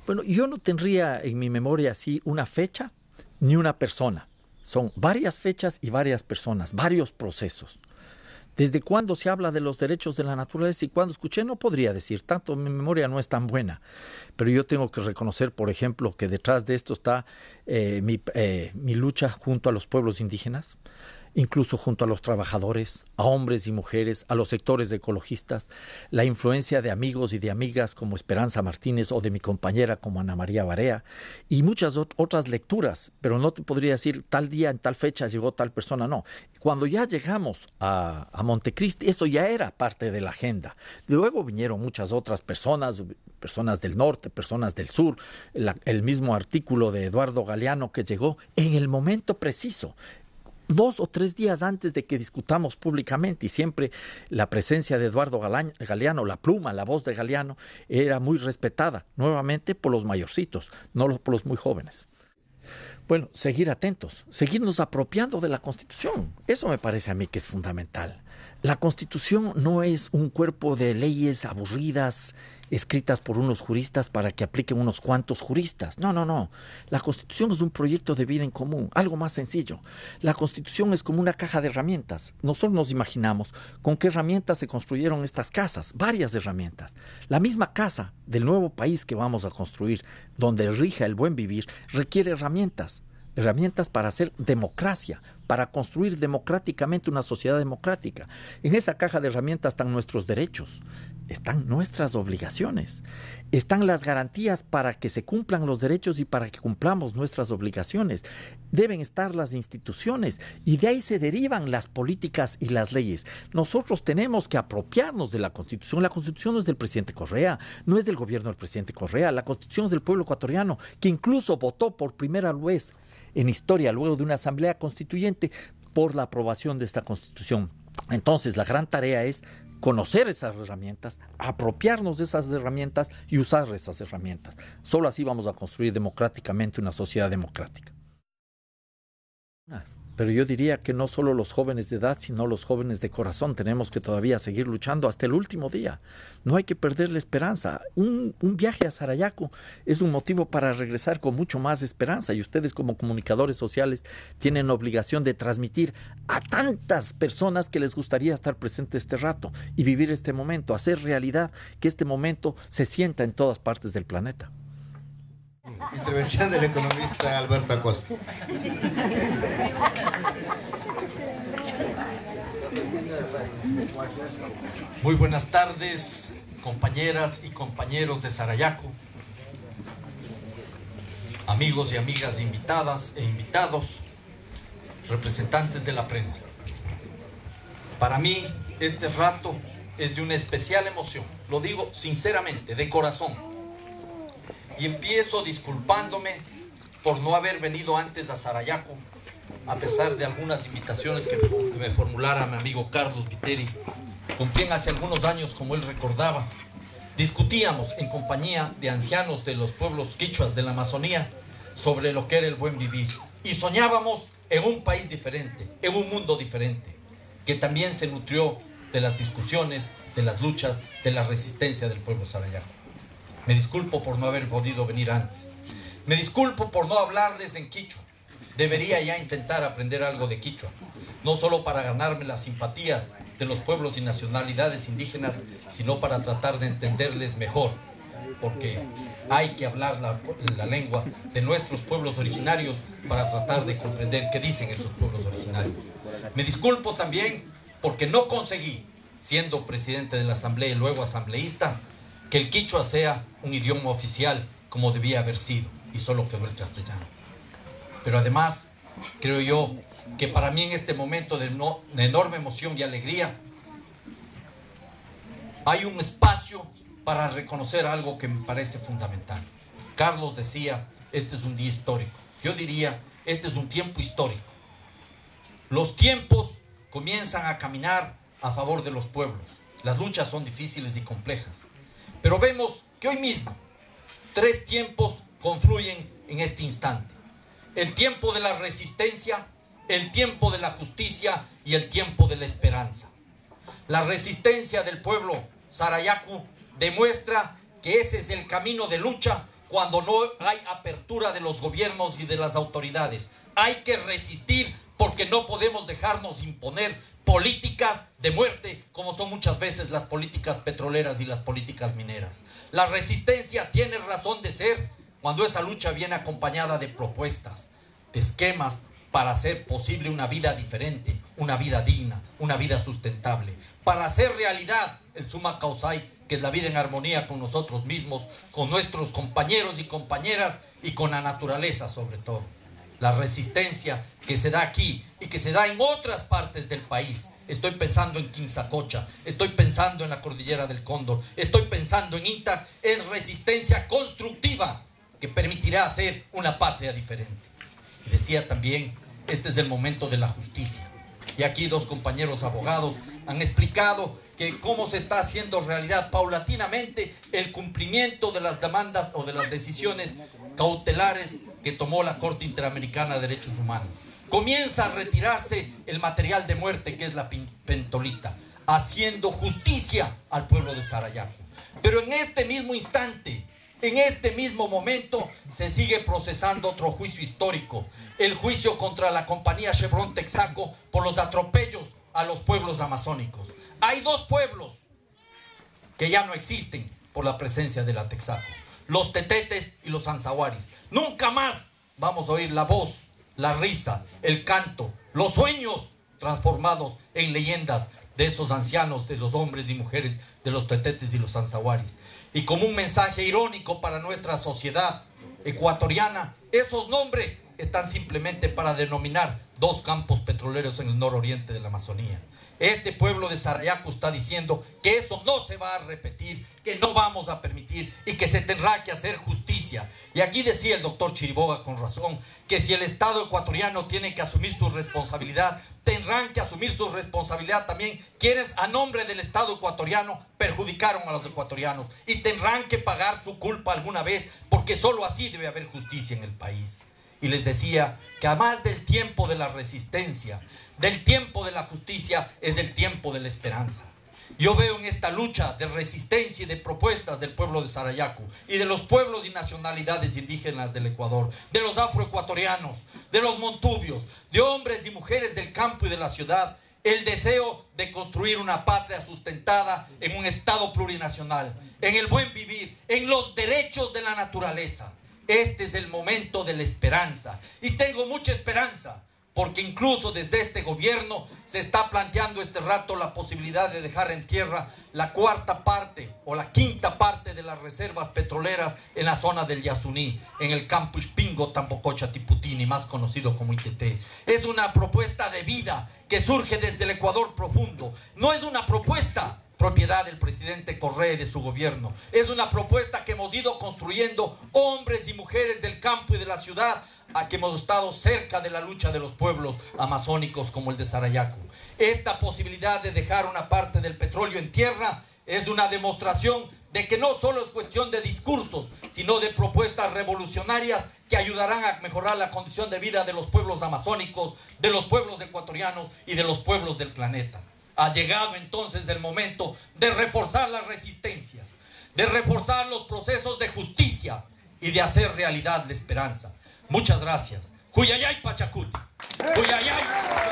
Bueno, yo no tendría en mi memoria así una fecha ni una persona. Son varias fechas y varias personas, varios procesos. ¿Desde cuándo se habla de los derechos de la naturaleza y cuándo escuché? No podría decir, tanto mi memoria no es tan buena. Pero yo tengo que reconocer, por ejemplo, que detrás de esto está mi lucha junto a los pueblos indígenas, incluso junto a los trabajadores, a hombres y mujeres, a los sectores ecologistas, la influencia de amigos y de amigas como Esperanza Martínez o de mi compañera como Ana María Barea y muchas otras lecturas, pero no te podría decir tal día, en tal fecha llegó tal persona, no. Cuando ya llegamos a Montecristi, eso ya era parte de la agenda. Luego vinieron muchas otras personas, personas del norte, personas del sur, el mismo artículo de Eduardo Galeano que llegó en el momento preciso. 2 o 3 días antes de que discutamos públicamente, y siempre la presencia de Eduardo Galeano, la pluma, la voz de Galeano, era muy respetada, nuevamente por los mayorcitos, no por los muy jóvenes. Bueno, seguir atentos, seguirnos apropiando de la Constitución, eso me parece a mí que es fundamental. La Constitución no es un cuerpo de leyes aburridas, escritas por unos juristas para que apliquen unos cuantos juristas. No, no, no. La Constitución es un proyecto de vida en común, algo más sencillo. La Constitución es como una caja de herramientas. Nosotros nos imaginamos con qué herramientas se construyeron estas casas, varias herramientas. La misma casa del nuevo país que vamos a construir, donde rija el buen vivir, requiere herramientas. Herramientas para hacer democracia, para construir democráticamente una sociedad democrática. En esa caja de herramientas están nuestros derechos, están nuestras obligaciones, están las garantías para que se cumplan los derechos y para que cumplamos nuestras obligaciones. Deben estar las instituciones y de ahí se derivan las políticas y las leyes. Nosotros tenemos que apropiarnos de la Constitución. La Constitución no es del presidente Correa, no es del gobierno del presidente Correa, la Constitución es del pueblo ecuatoriano, que incluso votó por primera vez en historia, luego de una asamblea constituyente, por la aprobación de esta Constitución. Entonces, la gran tarea es conocer esas herramientas, apropiarnos de esas herramientas y usar esas herramientas. Solo así vamos a construir democráticamente una sociedad democrática. Pero yo diría que no solo los jóvenes de edad, sino los jóvenes de corazón tenemos que todavía seguir luchando hasta el último día. No hay que perder la esperanza. Un viaje a Sarayaco es un motivo para regresar con mucho más esperanza, y ustedes como comunicadores sociales tienen la obligación de transmitir a tantas personas que les gustaría estar presentes este rato y vivir este momento, hacer realidad que este momento se sienta en todas partes del planeta. Intervención del economista Alberto Acosta. Muy buenas tardes, compañeras y compañeros de Sarayaco, amigos y amigas invitadas e invitados, representantes de la prensa. Para mí, este rato es de una especial emoción, lo digo sinceramente, de corazón. Y empiezo disculpándome por no haber venido antes a Sarayaco, a pesar de algunas invitaciones que me formulara mi amigo Carlos Viteri, con quien hace algunos años, como él recordaba, discutíamos en compañía de ancianos de los pueblos quichuas de la Amazonía sobre lo que era el buen vivir. Y soñábamos en un país diferente, en un mundo diferente, que también se nutrió de las discusiones, de las luchas, de la resistencia del pueblo sarayaco. Me disculpo por no haber podido venir antes. Me disculpo por no hablarles en quichua. Debería ya intentar aprender algo de quichua, no solo para ganarme las simpatías de los pueblos y nacionalidades indígenas, sino para tratar de entenderles mejor, porque hay que hablar la lengua de nuestros pueblos originarios para tratar de comprender qué dicen esos pueblos originarios. Me disculpo también porque no conseguí, siendo presidente de la asamblea y luego asambleísta, que el quichua sea un idioma oficial como debía haber sido, y solo quedó el castellano. Pero además, creo yo que para mí en este momento de enorme emoción y alegría, hay un espacio para reconocer algo que me parece fundamental. Carlos decía, este es un día histórico. Yo diría, este es un tiempo histórico. Los tiempos comienzan a caminar a favor de los pueblos. Las luchas son difíciles y complejas. Pero vemos que hoy mismo 3 tiempos confluyen en este instante. El tiempo de la resistencia, el tiempo de la justicia y el tiempo de la esperanza. La resistencia del pueblo sarayaco demuestra que ese es el camino de lucha cuando no hay apertura de los gobiernos y de las autoridades. Hay que resistir porque no podemos dejarnos imponer políticas de muerte como son muchas veces las políticas petroleras y las políticas mineras. La resistencia tiene razón de ser cuando esa lucha viene acompañada de propuestas, de esquemas para hacer posible una vida diferente, una vida digna, una vida sustentable, para hacer realidad el summa causai, que es la vida en armonía con nosotros mismos, con nuestros compañeros y compañeras y con la naturaleza sobre todo. La resistencia que se da aquí y que se da en otras partes del país. Estoy pensando en Quimsacocha, estoy pensando en la Cordillera del Cóndor, estoy pensando en INTA, es resistencia constructiva que permitirá hacer una patria diferente. Y decía también, este es el momento de la justicia. Y aquí dos compañeros abogados han explicado que cómo se está haciendo realidad paulatinamente el cumplimiento de las demandas o de las decisiones cautelares que tomó la Corte Interamericana de Derechos Humanos. Comienza a retirarse el material de muerte que es la pentolita, haciendo justicia al pueblo de Sarayaku. Pero en este mismo instante, en este mismo momento, se sigue procesando otro juicio histórico, el juicio contra la compañía Chevron Texaco por los atropellos a los pueblos amazónicos. Hay dos pueblos que ya no existen por la presencia de la Texaco, los tetetes y los anzahuaris. Nunca más vamos a oír la voz, la risa, el canto, los sueños transformados en leyendas de esos ancianos, de los hombres y mujeres de los tetetes y los anzahuaris. Y como un mensaje irónico para nuestra sociedad ecuatoriana, esos nombres están simplemente para denominar dos campos petroleros en el nororiente de la Amazonía. Este pueblo de Sarayaku está diciendo que eso no se va a repetir, que no vamos a permitir y que se tendrá que hacer justicia. Y aquí decía el doctor Chiriboga con razón, que si el Estado ecuatoriano tiene que asumir su responsabilidad, tendrán que asumir su responsabilidad también quienes a nombre del Estado ecuatoriano perjudicaron a los ecuatorianos y tendrán que pagar su culpa alguna vez, porque solo así debe haber justicia en el país. Y les decía que además del tiempo de la resistencia, del tiempo de la justicia, es el tiempo de la esperanza. Yo veo en esta lucha de resistencia y de propuestas del pueblo de Sarayaku y de los pueblos y nacionalidades indígenas del Ecuador, de los afroecuatorianos, de los montubios, de hombres y mujeres del campo y de la ciudad, el deseo de construir una patria sustentada en un Estado plurinacional, en el buen vivir, en los derechos de la naturaleza. Este es el momento de la esperanza y tengo mucha esperanza porque incluso desde este gobierno se está planteando este rato la posibilidad de dejar en tierra la cuarta parte o la quinta parte de las reservas petroleras en la zona del Yasuní, en el campo Ispingo, Tampococha, Tiputini, más conocido como Iteté. Es una propuesta de vida que surge desde el Ecuador profundo, no es una propuesta propiedad del presidente Correa y de su gobierno. Es una propuesta que hemos ido construyendo hombres y mujeres del campo y de la ciudad, a que hemos estado cerca de la lucha de los pueblos amazónicos como el de Sarayaku. Esta posibilidad de dejar una parte del petróleo en tierra es una demostración de que no solo es cuestión de discursos, sino de propuestas revolucionarias que ayudarán a mejorar la condición de vida de los pueblos amazónicos, de los pueblos ecuatorianos y de los pueblos del planeta. Ha llegado entonces el momento de reforzar las resistencias, de reforzar los procesos de justicia y de hacer realidad la esperanza. Muchas gracias. Cuyayay Pachacuti. Cuyayay.